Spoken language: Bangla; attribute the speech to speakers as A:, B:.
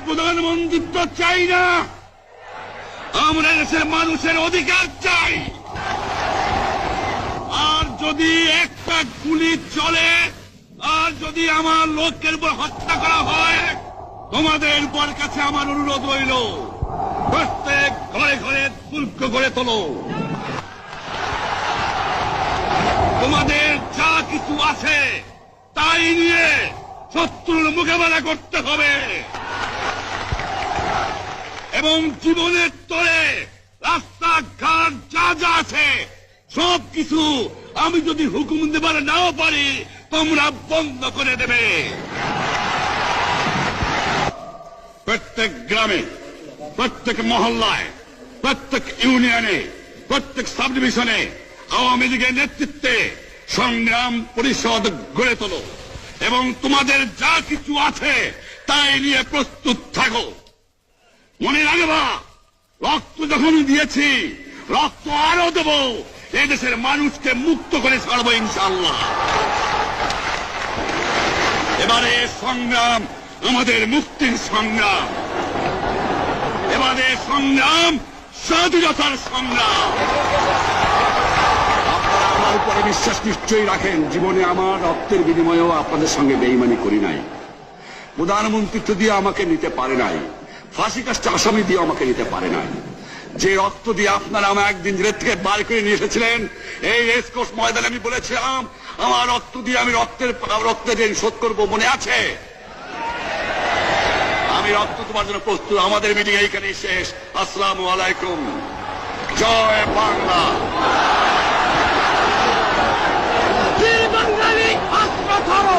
A: প্রধানমন্ত্রী তো চাই না, আমরা দেশের মানুষের অধিকার চাই। আর যদি একটা গুলি চলে, আর যদি আমার লোকের উপর হত্যা করা হয়, তোমাদের উপর কাছে আমার অনুরোধ রইল, প্রত্যেক ঘরে ঘরে দুর্গ গড়ে তোলো। তোমাদের যা কিছু আছে তাই নিয়ে শত্রুর মোকাবেলা করতে হবে, এবং জীবনের তরে রাস্তাঘাট যা যা আছে সবকিছু আমি যদি হুকুম দেবার নাও পারি, তোমরা বন্ধ করে দেবে। প্রত্যেক গ্রামে, প্রত্যেক মহল্লায়, প্রত্যেক ইউনিয়নে, প্রত্যেক সাব ডিভিশনে আওয়ামী লীগের নেতৃত্বে সংগ্রাম পরিষদ গড়ে তোলো, এবং তোমাদের যা কিছু আছে তাই নিয়ে প্রস্তুত থাকো। মনে রাখবা, রক্ত যখন দিয়েছি, রক্ত আরো দেব, এদেশের মানুষকে মুক্ত করে ছাড়বো ইনশাআল্লাহ। এবারে সংগ্রাম আমাদের মুক্তির সংগ্রাম, এবারে সংগ্রাম স্বাধীনতার সংগ্রাম। আপনারা আমার উপরে বিশ্বাস নিশ্চয়ই রাখেন, জীবনে আমার রক্তের বিনিময়েও আপনাদের সঙ্গে বেইমানি করি নাই। প্রধানমন্ত্রিত্ব দিয়ে আমাকে নিতে পারে নাই, ফাঁসি কাস্টে আসামি দিয়ে আমাকে নিতে পারে নাই। যে রক্ত দিয়ে আপনারা আমার একদিন জেলের থেকে বার করে নিয়ে এসেছিলেন, এই রেসকোর্স ময়দানে আমি বলেছিলাম আমার রক্ত দিয়ে আমি রক্তের ঋণ শোধ করবো, মনে আছে? আমি রক্ত তোমার জন্য প্রস্তুত। আমাদের মিটিং এইখানেই শেষ। আসসালামু আলাইকুম। জয় বাংলা।
B: বাঙালি অস্ত্র ধরো।